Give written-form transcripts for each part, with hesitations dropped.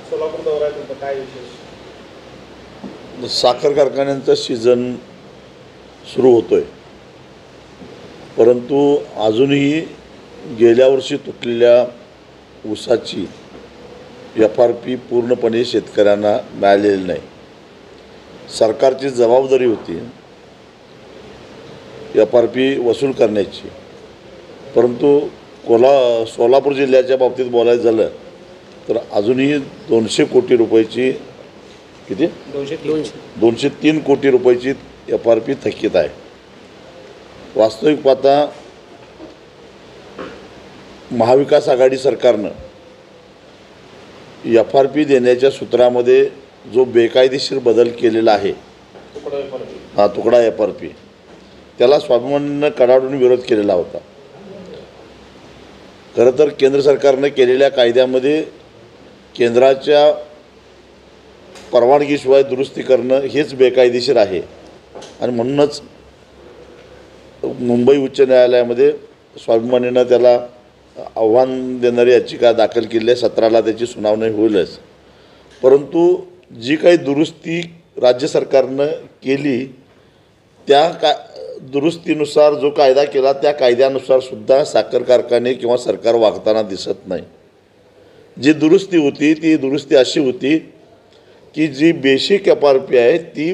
सोलापूर दौरा आहे तुमचा, काय विशेष? साखर कारखान्यांचा सीझन सुरू होतोय, परंतु अजूनही गेल्या वर्षी तुटलेल्या ऊसाची FRP पूर्णपणे शेतकऱ्यांना मिळालेली नाही. सरकारची जबाबदारी होती FRP वसूल करण्याची, परंतु सोलापूर जिल्ह्याच्या बाबतीत बोलायचं झालं तर अजूनही 200 कोटी रुपयाची किती 203 कोटी रुपयाची FRP थकीत आहे. वास्तविक पाहता महाविकास आघाडी सरकारनं FRP देण्याच्या सूत्रामध्ये जो बेकायदेशीर बदल केलेला आहे, तुकडा FRP, त्याला स्वाभिमानीनं कडाडून विरोध केलेला होता. खरं तर केंद्र सरकारनं केलेल्या कायद्यामध्ये केंद्राच्या परवानगीशिवाय दुरुस्ती करणं हेच बेकायदेशीर आहे आणि म्हणूनच मुंबई उच्च न्यायालयामध्ये स्वाभिमानीनं त्याला आव्हान देणारी याचिका दाखल केली आहे. 17ला त्याची सुनावणी होईलच, परंतु जी काही दुरुस्ती राज्य सरकारनं केली त्या दुरुस्तीनुसार जो कायदा केला त्या कायद्यानुसार सुद्धा साखर कारखाने किंवा सरकार वागताना दिसत नाही. जी दुरुस्ती होती ती दुरुस्ती अशी होती की जी बेसिक FRP आहे ती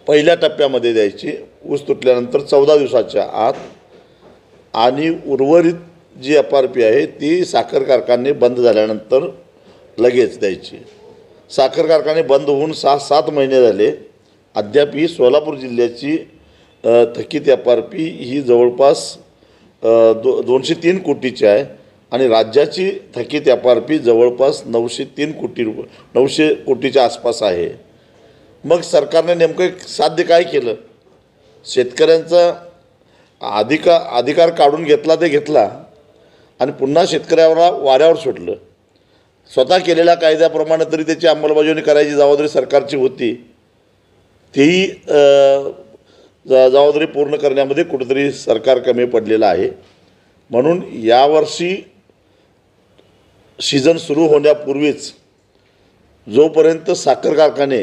पहिल्या टप्प्यामध्ये द्यायची ऊस तुटल्यानंतर 14 दिवसाच्या आत, आणि उर्वरित जी FRP आहे ती साखर कारखाने बंद झाल्यानंतर लगेच द्यायची. साखर कारखाने बंद होऊन 6-7 महिने झाले, अद्याप ही सोलापूर जिल्ह्याची थकीत FRP ही जवळपास 203 कोटीची आहे आणि राज्याची थकीत FRP जवळपास 903 कोटी रुपये 900 कोटीच्या आसपास आहे. मग सरकारने नेमकं साध्य काय केलं? शेतकऱ्यांचा अधिकार काढून घेतला ते घेतला आणि पुन्हा शेतकऱ्याला वाऱ्यावर सोडलं. स्वतः केलेल्या कायद्याप्रमाणे तरी त्याची अंमलबजावणी करायची जबाबदारी सरकारची होती, तेही जबाबदारी पूर्ण करण्यामध्ये कुठेतरी सरकार कमी पडलेलं आहे. म्हणून यावर्षी सीझन सुरू होण्यापूर्वीच जोपर्यंत साखर कारखाने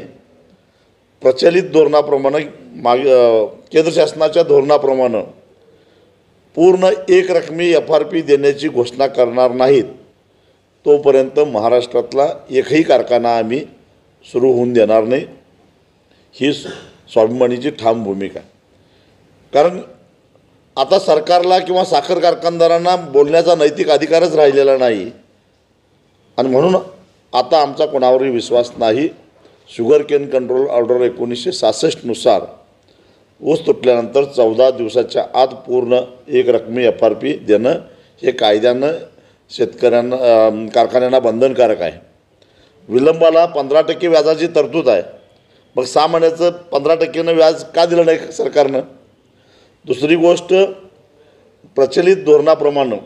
प्रचलित धोरणाप्रमाणे केंद्र शासनाच्या धोरणाप्रमाणे पूर्ण एक रकमी FRP देण्याची घोषणा करणार नाहीत तोपर्यंत महाराष्ट्रातला एकही कारखाना आम्ही सुरू होऊन देणार नाही, ही स्वाभिमानीची ठाम भूमिका आहे. कारण आता सरकारला किंवा साखर कारखानदारांना बोलण्याचा नैतिक अधिकारच राहिलेला नाही आणि म्हणून आता आमचा कोणावरही विश्वास नाही. शुगर केन कंट्रोल ऑर्डर 1966 नुसार ऊस तुटल्यानंतर 14 दिवसाच्या आत पूर्ण एक रकमी FRP देणं हे कायद्यानं शेतकऱ्यांना कारखान्यांना बंधनकारक आहे. विलंबाला 15% व्याजाची तरतूद आहे. मग 6 महिन्याचं 15%नं व्याज का दिलं नाही सरकारनं? दुसरी गोष्ट, प्रचलित धोरणाप्रमाणे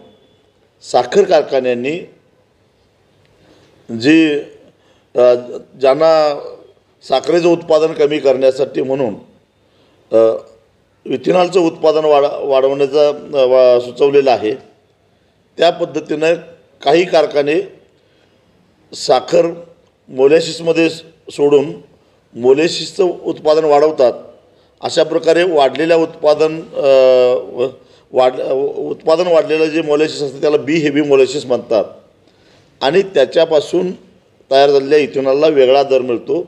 साखर कारखान्यांनी ज्यांना साखरेचं उत्पादन कमी करण्यासाठी म्हणून इथेनॉलचं उत्पादन वाढवण्याचा सुचवलेलं आहे, त्या पद्धतीनं काही कारखाने साखर मोलॅसिसमध्ये सोडून मोलॅसिसचं उत्पादन वाढवतात. अशा प्रकारे वाढलेल्या उत्पादन वाढलेलं जे मोलॅसिस असतं त्याला बी हेवी मोलॅसिस म्हणतात आणि त्याच्यापासून तयार झालेल्या इथेनॉलला वेगळा दर मिळतो,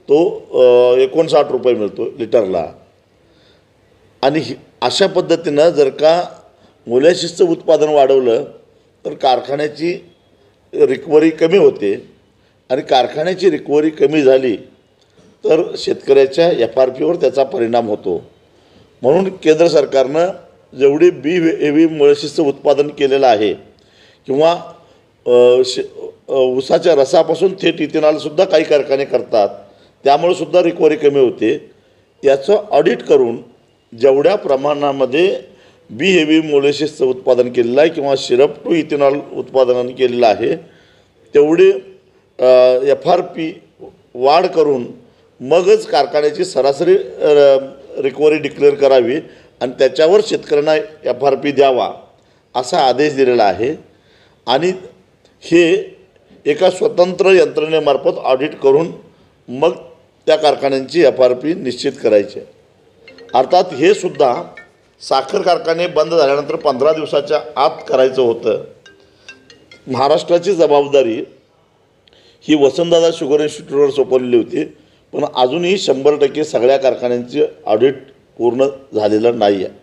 तो 59 रुपये मिळतो लिटरला. आणि अशा पद्धतीनं जर का मोलॅसिसचं उत्पादन वाढवलं तर कारखान्याची रिकव्हरी कमी होते आणि कारखान्याची रिकव्हरी कमी झाली तर शेतकऱ्याच्या FRPवर त्याचा परिणाम होतो. म्हणून केंद्र सरकारनं जेवढी बी हेवी मोलॅसिसचं उत्पादन केलेलं आहे किंवा ऊसाच्या रसापासून थेट इथेनॉलसुद्धा काही कारखाने करतात, त्यामुळे सुद्धा रिकव्हरी कमी होते, याचं ऑडिट करून जेवढ्या प्रमाणामध्ये बी हेवी मोलॅसिसचं उत्पादन केलेलं आहे किंवा सिरप टू इथेनॉल उत्पादन केलेलं आहे तेवढे FRP वाढ करून मगच कारखान्याची सरासरी रिकव्हरी डिक्लेअर करावी आणि त्याच्यावर शेतकऱ्यांना FRP द्यावा असा आदेश दिलेला आहे आणि हे एका स्वतंत्र यंत्रणेमार्फत ऑडिट करून मग त्या कारखान्यांची FRP निश्चित करायची. अर्थात हे सुद्धा साखर कारखाने बंद झाल्यानंतर 15 दिवसाच्या आत करायचं होतं. महाराष्ट्राची जबाबदारी ही वसंतदादा शुगर इन्स्टिट्यूटवर सोपवलेली होती, पण अजूनही 100% सगळ्या कारखान्यांचे ऑडिट पूर्ण झालेलं नाही आहे.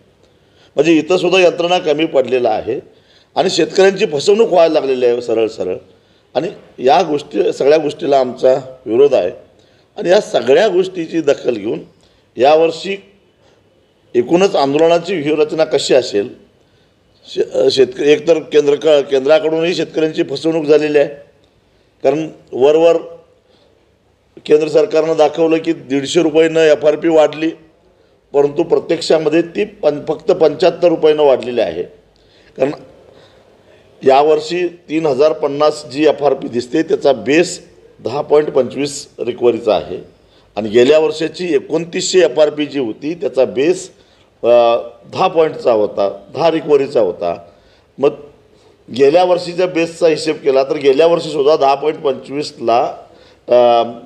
म्हणजे इथं सुद्धा यंत्रणा कमी पडलेला आहे आणि शेतकऱ्यांची फसवणूक व्हायला लागलेली आहे सरळ आणि या सगळ्या गोष्टीला आमचा विरोध आहे. आणि या सगळ्या गोष्टीची दखल घेऊन यावर्षी एकूणच आंदोलनाची व्यूहरचना कशी असेल, एकतर केंद्राकडूनही शेतकऱ्यांची फसवणूक झालेली आहे. कारण वरवर केंद्र सरकारनं दाखवलं की 150 रुपयानं FRP वाढली, परंतु प्रत्यक्षामध्ये ती फक्त 75 रुपयानं वाढलेली आहे. कारण यावर्षी 3050 जी FRP दिसते त्याचा बेस 10.25 रिकव्हरीचा आहे आणि गेल्या वर्षाची 2900 FRP जी होती त्याचा बेस 10 पॉईंटचा होता, 10 रिकव्हरीचा होता. मग गेल्या वर्षीच्या बेसचा हिशेब केला तर गेल्या वर्षीसुद्धा 10.25ला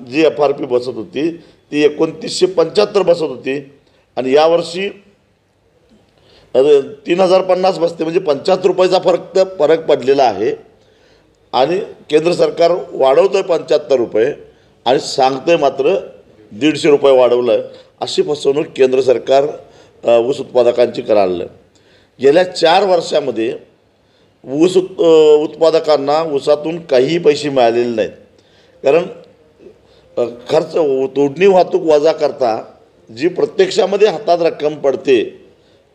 जी FRP बसत होती ती 2975 बसत होती आणि यावर्षी 3050 बसते. म्हणजे 75 रुपयाचा फरक पडलेला आहे आणि केंद्र सरकार वाढवतं आहे 75 रुपये आणि सांगतं आहे मात्र 150 रुपये वाढवलं आहे. अशी फसवणूक केंद्र सरकार ऊस उत्पादकांची करायला. गेल्या 4 वर्षामध्ये ऊस उत्पादकांना ऊसातून काहीही पैसे मिळालेले नाहीत. कारण खर्च तोडणी वाहतूक वजा करता जी प्रत्यक्षामध्ये हातात रक्कम पडते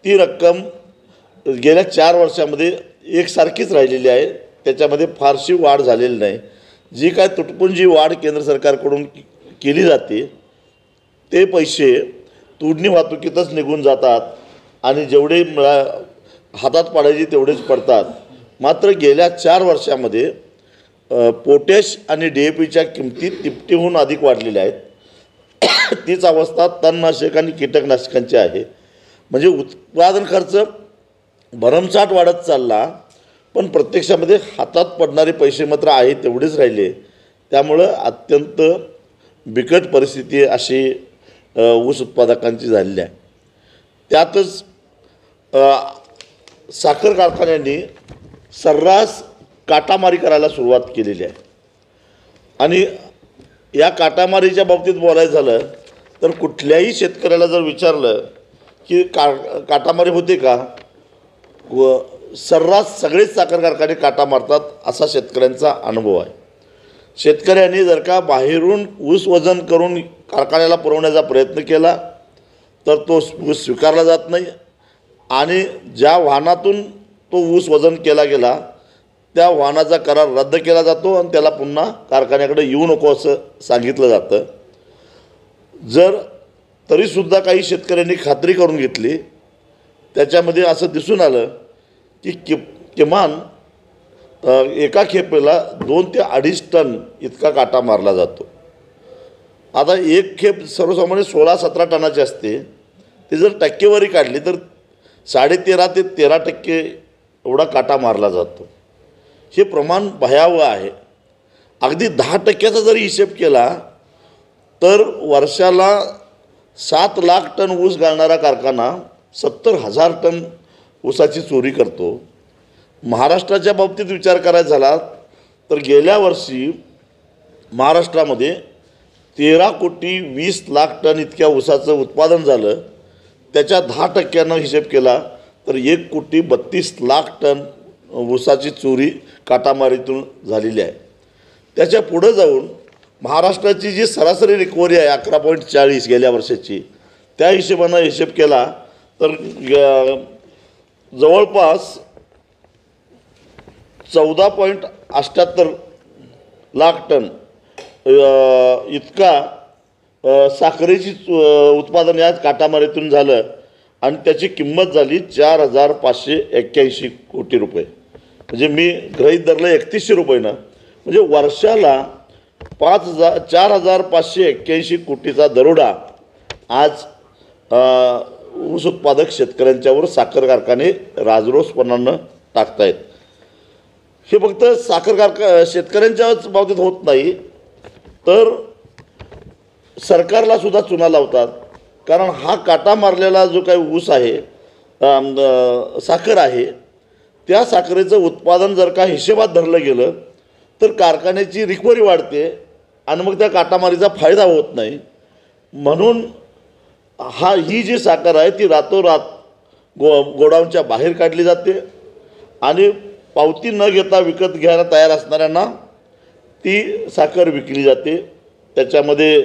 ती रक्कम गेल्या 4 वर्षामध्ये एकसारखीच राहिलेली आहे. त्याच्यामध्ये फारशी वाढ झालेली नाही. जी काय तुटपुंजी वाढ केंद्र सरकारकडून केली जाते ते पैसे तोडणी वाहतुकीतच निघून जातात आणि जेवढे हातात पडायचे तेवढेच पडतात. मात्र गेल्या 4 वर्षामध्ये पोटॅश आणि DAPच्या किमती तिपटीहून अधिक वाढलेल्या आहेत. तीच अवस्था तणनाशक आणि कीटकनाशकांची आहे. म्हणजे उत्पादन खर्च भरमसाठ वाढत चालला, पण प्रत्यक्षामध्ये हातात पडणारे पैसे मात्र आहे तेवढेच राहिले. त्यामुळं अत्यंत बिकट परिस्थिती अशी ऊस उत्पादकांची झालेली आहे. त्यातच साखर कारखान्यांनी सर्रास काटामारी करायला सुरुवात केलेली आहे आणि या काटामारीच्या बाबतीत बोलायचं झालं तर कुठल्याही शेतकऱ्याला जर विचारलं की काटामारी होते का, व सर्रास सगळेच साखर कारखाने काटा मारतात असा शेतकऱ्यांचा अनुभव आहे. शेतकऱ्यांनी जर का बाहेरून ऊस वजन करून कारखान्याला पुरवण्याचा प्रयत्न केला तर तो ऊस स्वीकारला जात नाही आणि ज्या वाहनातून तो ऊस वजन केला गेला त्या वाहनाचा करार रद्द केला जातो आणि त्याला पुन्हा कारखान्याकडे येऊ नको असं सांगितलं जातं. तरीसुद्धा काही शेतकऱ्यांनी खात्री करून घेतली. त्याच्यामध्ये असं दिसून आलं की किमान एका खेपेला 2 ते 2.5 टन इतका काटा मारला जातो. आता एक खेप सर्वसामान्य 16-17 टनाची असते. ती जर टक्केवारी काढली तर 13.5 ते 13% एवढा काटा मारला जातो. हे प्रमाण भयावह आहे. अगदी 10% जरी हिशेब केला तर वर्षाला 7 लाख टन ऊस घालणारा कारखाना 70,000 टन ऊसाची चोरी करतो. महाराष्ट्राच्या बाबतीत विचार करायचा झाला तर गेल्या वर्षी महाराष्ट्रामध्ये 13,20,00,000 टन इतक्या ऊसाचं उत्पादन झालं. त्याच्या 10% हिशेब केला तर 1,32,00,000 टन ऊसाची चोरी काटामारीतून झालेली आहे. त्याच्या पुढं जाऊन महाराष्ट्राची जी सरासरी रिकव्हरी आहे 11.40 गेल्या वर्षाची, त्या हिशोबानं हिशेब केला तर जवळपास 14.78 लाख टन इतका साखरेची उत्पादन या काटामारीतून झालं आणि त्याची किंमत झाली 4,581 कोटी रुपये. म्हणजे मी गृहीत धरलं 3100 रुपयानं. म्हणजे वर्षाला 4,581 कोटीचा दरोडा आज ऊस उत्पादक शेतकऱ्यांच्यावर साखर कारखाने राजरोसपणानं टाकतायत. हे फक्त शेतकऱ्यांच्याच बाबतीत होत नाही, तर सरकारला सुद्धा चुना लावतात. कारण हा काटा मारलेला जो काही ऊस आहे, साखर आहे, त्या साखरेचं उत्पादन जर का हिशेबात धरलं गेलं तर कारखान्याची रिकव्हरी वाढते आणि मग त्या काटामारीचा फायदा होत नाही. म्हणून ही जी साखर आहे ती रातोरात गोडाऊनच्या बाहेर काढली जाते आणि पावती न घेता विकत घ्यायला तयार असणाऱ्यांना ती साखर विकली जाते. त्याच्यामध्ये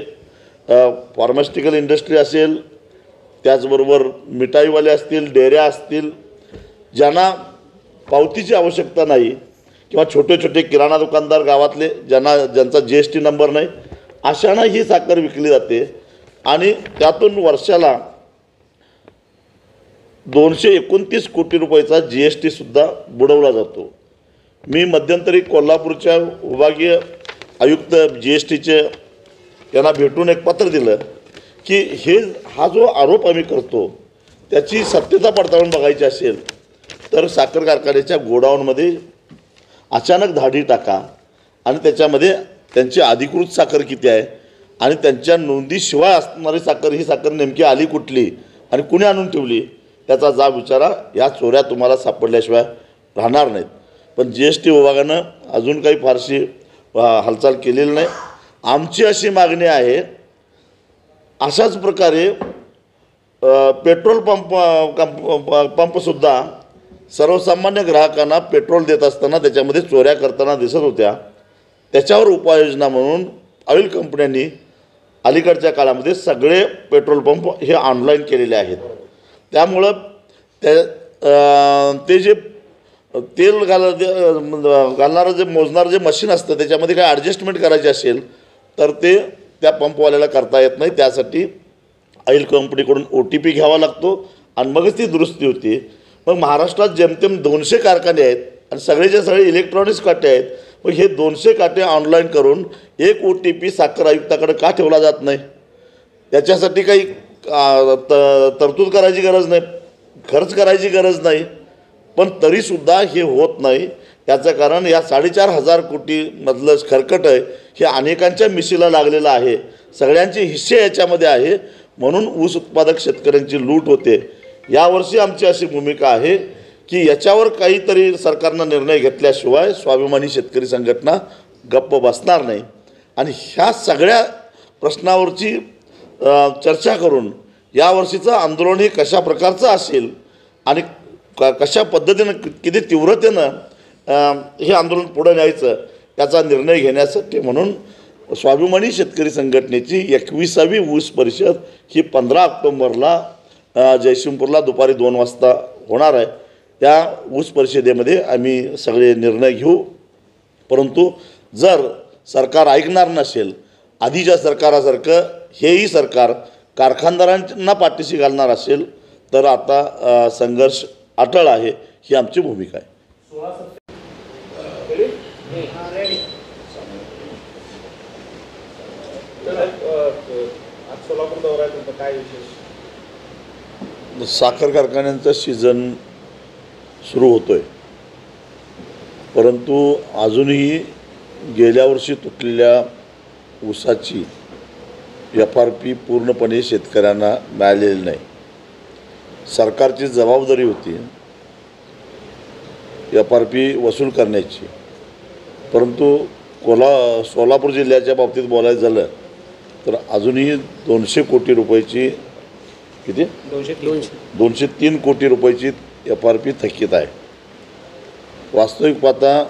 फार्मास्युटिकल इंडस्ट्री असेल, त्याचबरोबर मिठाईवाले असतील, डेऱ्या असतील, ज्यांना पावतीची आवश्यकता नाही, किंवा छोटे छोटे किराणा दुकानदार गावातले ज्यांचा GST नंबर नाही, अशांना ही साखर विकली जाते आणि त्यातून वर्षाला 229 कोटी रुपयाचा GST सुद्धा बुडवला जातो. मी मध्यंतरी कोल्हापूरच्या विभागीय आयुक्त GSTचे यांना भेटून एक पत्र दिलं की हा जो आरोप आम्ही करतो त्याची सत्यता पडताळून बघायची असेल तर साखर कारखान्याच्या गोडाऊनमध्ये अचानक धाडी टाका आणि त्याच्यामध्ये त्यांची अधिकृत साखर किती आहे आणि त्यांच्या नोंदीशिवाय असणारी साखर, ही साखर नेमकी आली कुठली आणि कुणी आणून ठेवली त्याचा जाब विचारा. या चोऱ्या तुम्हाला सापडल्याशिवाय राहणार नाहीत. पण GST विभागानं अजून काही फारशी हालचाल केलेली नाही. आमची अशी मागणी आहे, अशाच प्रकारे पेट्रोल पंपसुद्धा सर्वसामान्य ग्राहकांना पेट्रोल देत असताना त्याच्यामध्ये चोऱ्या करताना दिसत होत्या. त्याच्यावर उपाययोजना म्हणून ऑइल कंपन्यांनी अलीकडच्या काळामध्ये सगळे पेट्रोल पंप हे ऑनलाईन केलेले आहेत. त्यामुळं ते जे तेल घालणारं जे मोजणारं जे मशीन असतं त्याच्यामध्ये काही ॲडजस्टमेंट करायची असेल तर ते त्या पंपवाल्याला करता येत नाही. त्यासाठी ऑइल कंपनीकडून OTP घ्यावा लागतो आणि मगच ती दुरुस्ती होती. मग महाराष्ट्रात जेमतेम 200 कारखाने आहेत आणि सगळेचे सगळे इलेक्ट्रॉनिक्स काटे आहेत. मग हे 200 काटे ऑनलाईन करून एक OTP साखर आयुक्ताकडे का ठेवला जात नाही? त्याच्यासाठी काही तरतूद करायची गरज नाही, खर्च करायची गरज नाही, पण तरीसुद्धा हे होत नाही. त्याचं कारण या 4,500 कोटीमधलं खरकट आहे हे अनेकांच्या मिशीला लागलेलं आहे. सगळ्यांचे हिस्से याच्यामध्ये आहे. म्हणून ऊस उत्पादक शेतकऱ्यांची लूट होते. यावर्षी आमची अशी भूमिका आहे की याच्यावर काहीतरी सरकारनं निर्णय घेतल्याशिवाय स्वाभिमानी शेतकरी संघटना गप्प बसणार नाही. आणि ह्या सगळ्या प्रश्नावरची चर्चा करून यावर्षीचं आंदोलन हे कशा प्रकारचं असेल आणि कशा पद्धतीनं किती तीव्रतेनं हे आंदोलन पुढे न्यायचं याचा निर्णय घेण्यासाठी म्हणून स्वाभिमानी शेतकरी संघटनेची 21वी ऊस परिषद ही 15 ऑक्टोबरला जयसिंगपूरला दुपारी 2 वाजता होणार आहे. त्या ऊस परिषदेमध्ये आम्ही सगळे निर्णय घेऊ. परंतु जर सरकार ऐकणार नसेल, आधीच्या सरकारासारखं हेही सरकार कारखानदारांना पाठीशी घालणार असेल तर आता संघर्ष अटळ आहे, ही आमची भूमिका आहे. सोलापूर दौरा आहे तुमचा, काय विशेष? साखर कारखान्यांचा सीझन सुरू होतोय, परंतु अजूनही गेल्या वर्षी तुटलेल्या ऊसाची FRP पूर्णपणे शेतकऱ्यांना मिळालेली नाही. सरकारची जबाबदारी होती FRP वसूल करण्याची, परंतु सोलापूर जिल्ह्याच्या बाबतीत बोलायचं झालं तर अजूनही 200 कोटी रुपयाची किती 203 कोटी रुपयाची FRP थकीत आहे. वास्तविक पाहता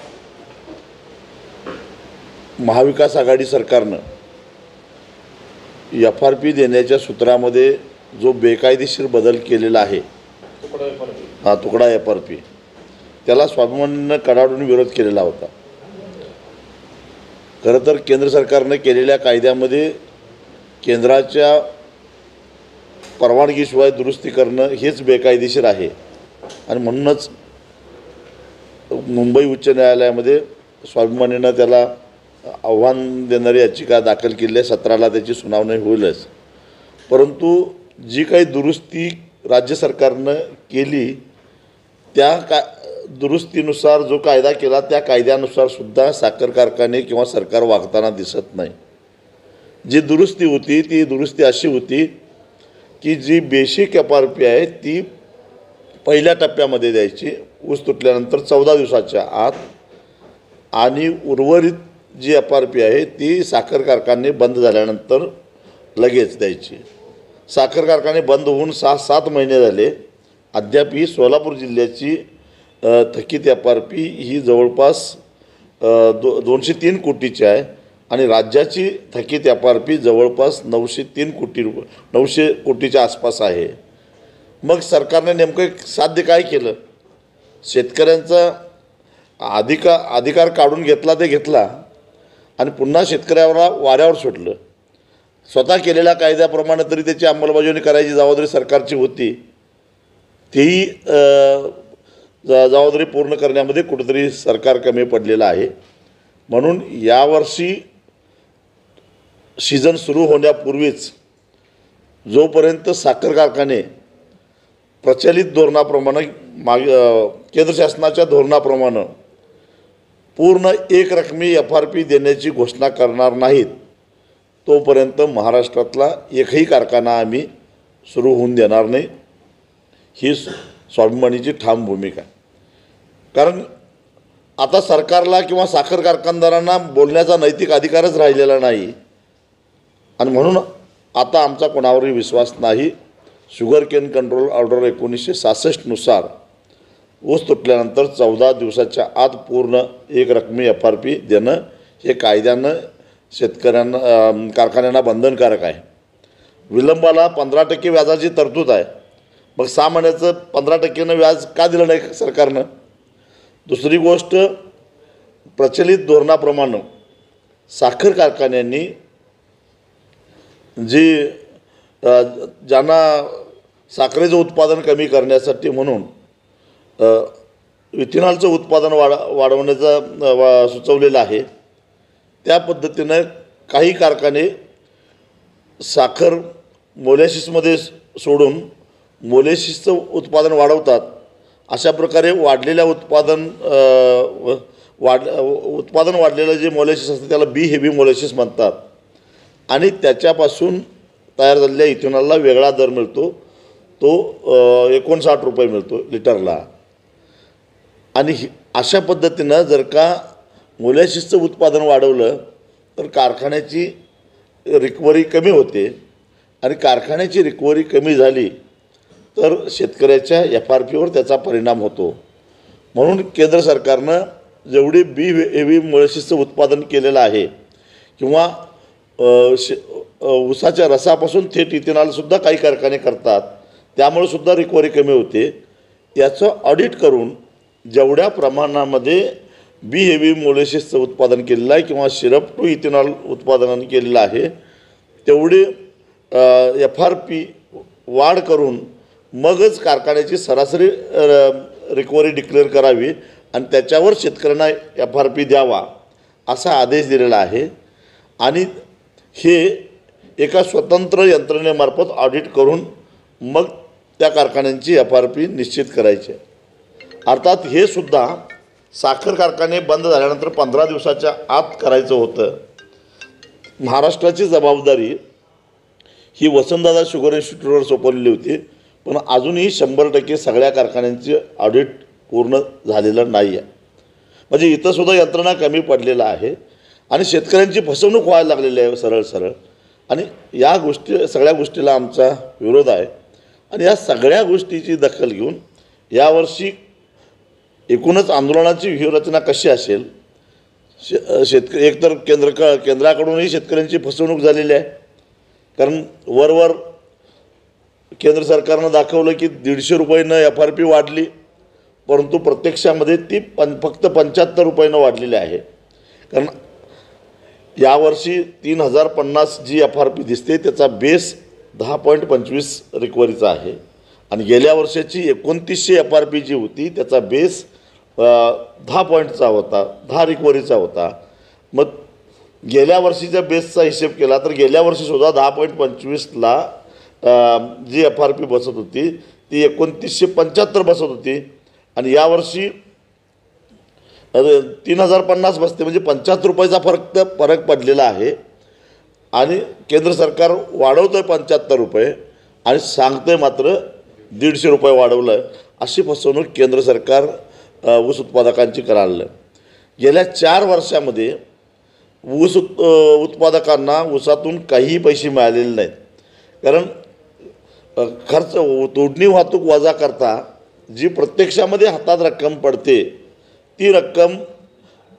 महाविकास आघाडी सरकारनं FRP देण्याच्या सूत्रामध्ये जो बेकायदेशीर बदल केलेला आहे, तुकडा FRP, त्याला स्वाभिमानीनं कडाडून विरोध केलेला होता. खरं तर केंद्र सरकारने केलेल्या कायद्यामध्ये केंद्राच्या परवानगीशिवाय दुरुस्ती करणं हेच बेकायदेशीर आहे आणि म्हणूनच मुंबई उच्च न्यायालयामध्ये स्वाभिमानीनं त्याला आव्हान देणारी याचिका दाखल केली आहे. 17ला त्याची सुनावणी होईलच. परंतु जी काही दुरुस्ती राज्य सरकारनं केली त्या दुरुस्तीनुसार जो कायदा केला त्या कायद्यानुसार सुद्धा साखर कारखाने किंवा सरकार वागताना दिसत नाही. जी दुरुस्ती होती ती दुरुस्ती अशी होती की जी बेसिक FRP आहे ती पहिल्या टप्प्यामध्ये द्यायची ऊस तुटल्यानंतर 14 दिवसाच्या आत, आणि उर्वरित जी FRP आहे ती साखर कारखाने बंद झाल्यानंतर लगेच द्यायची. साखर कारखाने बंद होऊन 6-7 महिने झाले. अद्याप ही सोलापूर जिल्ह्याची थकीत FRP ही जवळपास 203 कोटीची आहे आणि राज्याची थकीत FRP जवळपास 900 कोटीच्या आसपास आहे. मग सरकारने नेमकं साध्य काय केलं? शेतकऱ्यांचा अधिकार काढून घेतला ते घेतला आणि पुन्हा शेतकऱ्याला वाऱ्यावर सोडलं. स्वतः केलेल्या कायद्याप्रमाणे तरी त्याची अंमलबजावणी करायची जबाबदारी सरकारची होती. तेही जबाबदारी पूर्ण करण्यामध्ये कुठेतरी सरकार कमी पडलेलं आहे. म्हणून यावर्षी सीझन सुरू होण्यापूर्वीच जोपर्यंत साखर कारखाने प्रचलित धोरणाप्रमाणे केंद्र शासनाच्या धोरणाप्रमाणे पूर्ण एक रकमी FRP देण्याची घोषणा करणार नाहीत तोपर्यंत महाराष्ट्रातला एकही कारखाना आम्ही सुरू होऊन देणार नाही. ही स्वाभिमानीची ठाम भूमिका आहे. कारण आता सरकारला किंवा साखर कारखानदारांना बोलण्याचा नैतिक अधिकारच राहिलेला नाही आणि म्हणून आता आमचा कोणावरही विश्वास नाही. शुगर केन कंट्रोल ऑर्डर 1966 नुसार ऊस तुटल्यानंतर 14 दिवसाच्या आत पूर्ण एक रकमी FRP देणं हे कायद्यानं शेतकऱ्यांना कारखान्यांना बंधनकारक आहे. विलंबाला 15% व्याजाची तरतूद आहे. मग 6 महिन्याचं 15% व्याज का दिलं नाही सरकारनं? दुसरी गोष्ट, प्रचलित धोरणाप्रमाणे साखर कारखान्यांनी ज्यांना साखरेचं उत्पादन कमी करण्यासाठी म्हणून इथेनॉलचं उत्पादन वाढवण्याचा सुचवलेलं आहे. त्या पद्धतीनं काही कारखाने साखर मोलॅसिसमध्ये सोडून मोलॅसिसचं उत्पादन वाढवतात. अशा प्रकारे वाढलेल्या उत्पादन वाढलेलं जे मोलॅसिस असतं त्याला बी हेवी मोलॅसिस म्हणतात आणि त्याच्यापासून तयार झालेल्या इथेनॉलला वेगळा दर मिळतो. तो 59 रुपये मिळतो लिटरला. आणि अशा पद्धतीनं जर का मोलॅसिसचं उत्पादन वाढवलं तर कारखान्याची रिकव्हरी कमी होते आणि कारखान्याची रिकव्हरी कमी झाली तर शेतकऱ्याच्या FRPवर त्याचा परिणाम होतो. म्हणून केंद्र सरकारनं जेवढी बी हेवी मोलॅसिसचं उत्पादन केलेलं आहे किंवा ऊसाच्या रसापासून थेट इथेनॉलसुद्धा काही कारखाने करतात, त्यामुळे सुद्धा रिकव्हरी कमी होते. याचं ऑडिट करून जेवढ्या प्रमाणामध्ये बी हेवी मोलॅसिसचं उत्पादन केलेलं आहे किंवा सिरप टू इथेनॉल उत्पादन केलेलं आहे तेवढे FRP वाढ करून मगच कारखान्याची सरासरी रिकव्हरी डिक्लेअर करावी आणि त्याच्यावर शेतकऱ्यांना FRP द्यावा असा आदेश दिलेला आहे. आणि हे एका स्वतंत्र यंत्रणेमार्फत ऑडिट करून मग त्या कारखान्यांची FRP निश्चित करायची. अर्थात हे सुद्धा साखर कारखाने बंद झाल्यानंतर 15 दिवसाच्या आत करायचं होतं. महाराष्ट्राची जबाबदारी ही वसंतदादा शुगर इन्स्टिट्यूटवर सोपवलेली होती, पण अजूनही 100% सगळ्या कारखान्यांचे ऑडिट पूर्ण झालेलं नाही आहे. म्हणजे इथंसुद्धा यंत्रणा कमी पडलेला आहे आणि शेतकऱ्यांची फसवणूक व्हायला लागलेली आहे सरळ. आणि या सगळ्या गोष्टीला आमचा विरोध आहे. आणि या सगळ्या गोष्टीची दखल घेऊन यावर्षी एकूणच आंदोलनाची व्यूहरचना कशी असेल, एकतर केंद्राकडूनही शेतकऱ्यांची फसवणूक झालेली आहे. कारण वरवर केंद्र सरकारनं दाखवलं की 150 रुपयानं FRP वाढली, परंतु प्रत्यक्षामध्ये ती फक्त 75 रुपयानं वाढलेली आहे. कारण यावर्षी 3050 जी FRP दिसते त्याचा बेस 10.25 रिकव्हरीचा आहे आणि गेल्या वर्षाची 2900 FRP जी होती त्याचा बेस 10 पॉईंटचा होता, 10 रिकव्हरीचा होता. मग गेल्या वर्षीच्या बेसचा हिशेब केला तर गेल्या वर्षीसुद्धा 10.25ला जी FRP बसत होती ती 2975 बसत होती आणि यावर्षी 3050 बसते, म्हणजे 75 रुपयाचा फरक पडलेला आहे. आणि केंद्र सरकार वाढवतं आहे 75 रुपये आणि सांगतं आहे मात्र 150 रुपये वाढवलं आहे. अशी फसवणूक केंद्र सरकार ऊस उत्पादकांची करायला. गेल्या 4 वर्षामध्ये ऊस उत्पादकांना ऊसातून काहीही पैसे मिळालेले नाहीत. कारण खर्च तोडणी वाहतूक वजा करता जी प्रत्यक्षामध्ये हातात रक्कम पडते ती रक्कम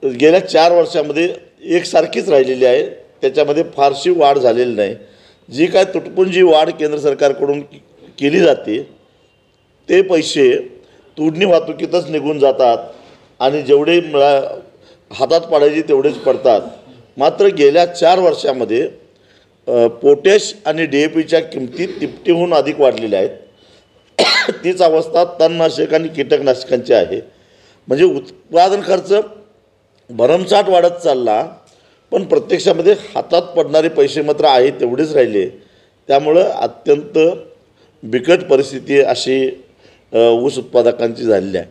गेल्या 4 वर्षामध्ये एकसारखीच राहिलेली आहे. त्याच्यामध्ये फारशी वाढ झालेली नाही. जी काय तुटपुंजी वाढ केंद्र सरकारकडून केली जाते ते पैसे तोडणी वाहतुकीतच निघून जातात आणि जेवढे हातात पडायचे तेवढेच पडतात. मात्र गेल्या 4 वर्षामध्ये पोटॅश आणि DAPच्या किमती तिपटीहून अधिक वाढलेल्या आहेत. तीच अवस्था तणनाशक आणि कीटकनाशकांची आहे. म्हणजे उत्पादन खर्च भरमसाठ वाढत चालला, पण प्रत्यक्षामध्ये हातात पडणारे पैसे मात्र आहे तेवढेच राहिले. त्यामुळं अत्यंत बिकट परिस्थिती अशी ऊस उत्पादकांची झालेली आहे.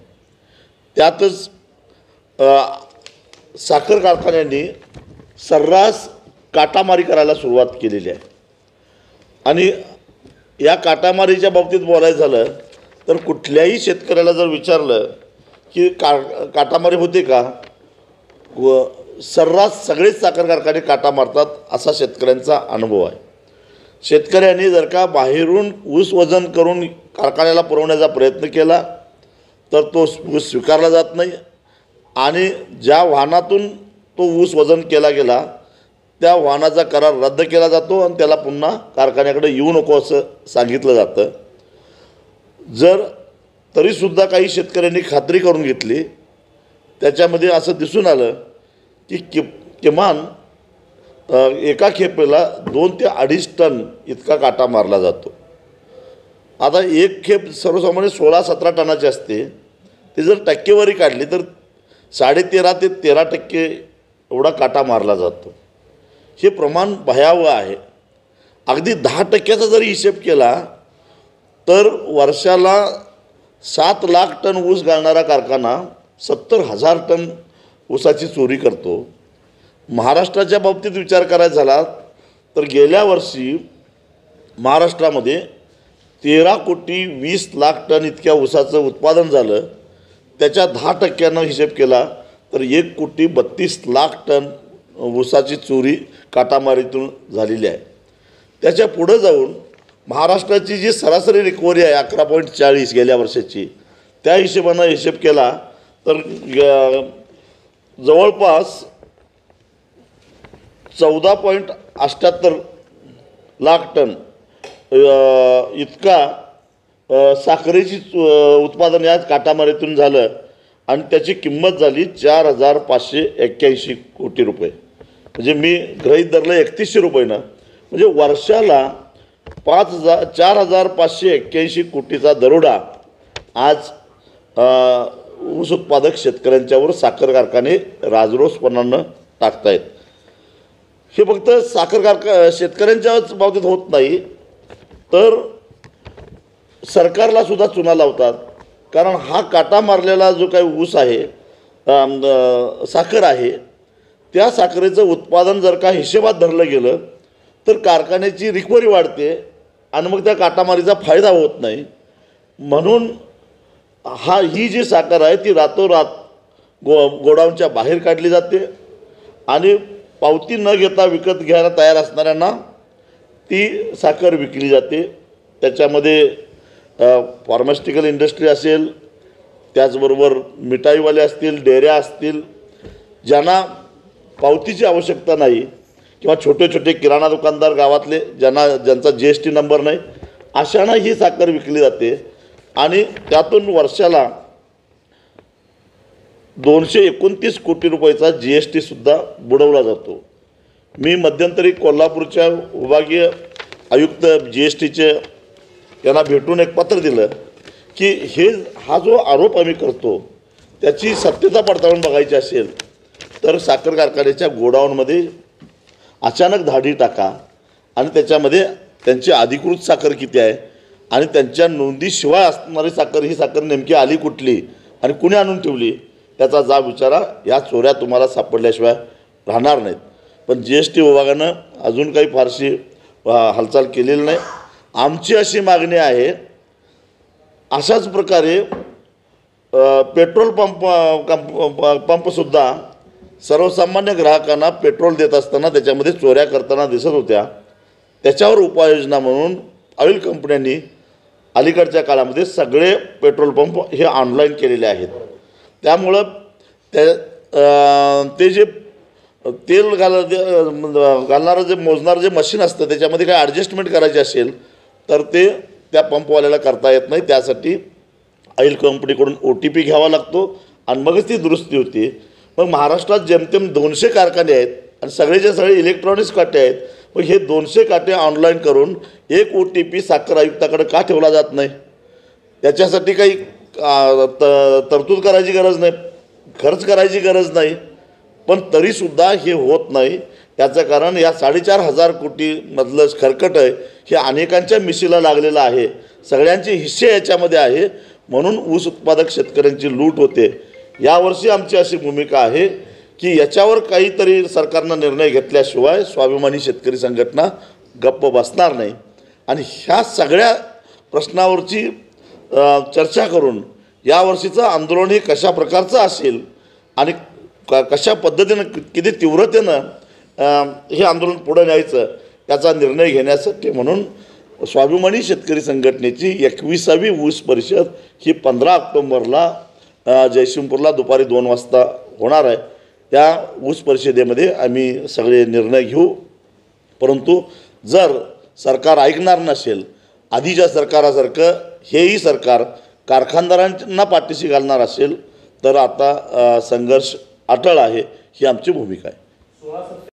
त्यातच साखर कारखान्यांनी सर्रास काटामारी करायला सुरुवात केलेली आहे. आणि या काटामारीच्या बाबतीत बोलायचं झालं तर कुठल्याही शेतकऱ्याला जर विचारलं की काटामारी होते का, व सर्रास सगळेच साखर कारखाने काटा मारतात असा शेतकऱ्यांचा अनुभव आहे. शेतकऱ्यांनी जर का बाहेरून ऊस वजन करून कारखान्याला पुरवण्याचा प्रयत्न केला तर तो ऊस स्वीकारला जात नाही आणि ज्या वाहनातून तो ऊस वजन केला गेला त्या वाहनाचा करार रद्द केला जातो आणि त्याला पुन्हा कारखान्याकडे येऊ नको असं सांगितलं जातं. तरीसुद्धा काही शेतकऱ्यांनी खात्री करून घेतली. त्याच्यामध्ये असं दिसून आलं की किमान एका खेपेला 2 ते 2.5 टन इतका काटा मारला जातो. आता एक खेप सर्वसामान्य 16-17 टनाची असते. ती जर टक्केवारी काढली तर 13.5 ते 13% एवढा काटा मारला जातो. हे प्रमाण भयावह आहे. अगदी 10% जरी हिशेब केला तर वर्षाला 7 लाख टन ऊस घालणारा कारखाना 70,000 टन ऊसाची चोरी करतो. महाराष्ट्राच्या बाबतीत विचार करायचा झाला तर गेल्या वर्षी महाराष्ट्रामध्ये 13,20,00,000 टन इतक्या ऊसाचं उत्पादन झालं. त्याच्या 10% हिशेब केला तर 1,32,00,000 टन ऊसाची चोरी काटामारीतून झालेली आहे. त्याच्या पुढं जाऊन महाराष्ट्राची जी सरासरी रिकव्हरी आहे 11.40 गेल्या वर्षाची, त्या हिशोबानं हिशेब केला तर जवळपास 14.78 लाख टन इतका साखरेची उत्पादन या काटामारीतून झालं आणि त्याची किंमत झाली 4,581 कोटी रुपये. म्हणजे मी गृहीत धरलं 3100 रुपयेनं, म्हणजे वर्षाला 4,581 कोटीचा दरोडा आज ऊस उत्पादक शेतकऱ्यांच्यावर साखर कारखाने राजरोसपणानं टाकतायत. हे फक्त शेतकऱ्यांच्याच बाबतीत होत नाही तर सरकारला सुद्धा चुना लावतात. कारण हा काटा मारलेला जो काही ऊस आहे, साखर आहे, त्या साखरेचं उत्पादन जर का हिशेबात धरलं गेलं तर कारखान्याची रिकव्हरी वाढते आणि मग त्या काटामारीचा फायदा होत नाही. म्हणून ही जी साखर आहे ती रातोरात गोडाऊनच्या बाहेर काढली जाते आणि पावती न घेता विकत घ्यायला तयार असणाऱ्यांना ती साखर विकली जाते. त्याच्यामध्ये फार्मास्युटिकल इंडस्ट्री असेल, त्याचबरोबर मिठाईवाले असतील, डेऱ्या असतील, ज्यांना पावतीची आवश्यकता नाही, किंवा छोटे छोटे किराणा दुकानदार गावातले ज्यांचा GST नंबर नाही, अशांना ही साखर विकली जाते आणि त्यातून वर्षाला 229 कोटी रुपयाचा GST सुद्धा बुडवला जातो. मी मध्यंतरी कोल्हापूरच्या विभागीय आयुक्त GSTचे यांना भेटून एक पत्र दिलं की हा जो आरोप आम्ही करतो त्याची सत्यता पडताळून बघायची असेल तर साखर कारखान्याच्या गोडाऊनमध्ये अचानक धाडी टाका आणि त्याच्यामध्ये त्यांची अधिकृत साखर किती आहे आणि त्यांच्या नोंदीशिवाय असणारी साखर, ही साखर नेमकी आली कुठली आणि कुणी आणून ठेवली त्याचा जाब विचारा. या चोऱ्या तुम्हाला सापडल्याशिवाय राहणार नाहीत. पण GST विभागानं अजून काही फारशी हालचाल केलेली नाही. आमची अशी मागणी आहे, अशाच प्रकारे पेट्रोल पंपसुद्धा सर्वसामान्य ग्राहकांना पेट्रोल देत असताना त्याच्यामध्ये चोऱ्या करताना दिसत होत्या. त्याच्यावर उपाययोजना म्हणून ऑइल कंपन्यांनी अलीकडच्या काळामध्ये सगळे पेट्रोल पंप हे ऑनलाईन केलेले आहेत. त्यामुळं ते जे तेल घालणारं जे मोजणारं जे मशीन असतं त्याच्यामध्ये काही ॲडजस्टमेंट करायची असेल तर ते त्या पंपवाल्याला करता येत नाही. त्यासाठी ऑइल कंपनीकडून OTP घ्यावा लागतो आणि मगच ती दुरुस्ती होती. मग महाराष्ट्रात जेमतेम 200 कारखाने आहेत आणि सगळेचे सगळे इलेक्ट्रॉनिक्स काटे आहेत. मग हे 200 काटे ऑनलाईन करून एक OTP साखर आयुक्ताकडे का ठेवला जात नाही? त्याच्यासाठी काही तरतूद करायची गरज नाही, खर्च करायची गरज नाही, पण तरीसुद्धा हे होत नाही. त्याचं कारण या 4,500 कोटीमधलं खरकट आहे हे अनेकांच्या मिशीला लागलेलं आहे. सगळ्यांचे हिस्से याच्यामध्ये आहे, म्हणून ऊस उत्पादक शेतकऱ्यांची लूट होते. यावर्षी आमची अशी भूमिका आहे की याच्यावर काहीतरी सरकारनं निर्णय घेतल्याशिवाय स्वाभिमानी शेतकरी संघटना गप्प बसणार नाही. आणि ह्या सगळ्या प्रश्नावरची चर्चा करून यावर्षीचं आंदोलन हे कशा प्रकारचं असेल आणि कशा पद्धतीनं किती तीव्रतेनं हे आंदोलन पुढे न्यायचं याचा निर्णय घेण्यासाठी म्हणून स्वाभिमानी शेतकरी संघटनेची 21वी ऊस परिषद ही 15 ऑक्टोबरला जयसिंगपूरला दुपारी 2 वाजता होणार आहे. त्या ऊस परिषदेमध्ये आम्ही सगळे निर्णय घेऊ. परंतु जर सरकार ऐकणार नसेल, आधीच्या सरकारासारखं हेही सरकार कारखानदारांना पाठीशी घालणार असेल तर आता संघर्ष अटळ आहे, ही आमची भूमिका आहे.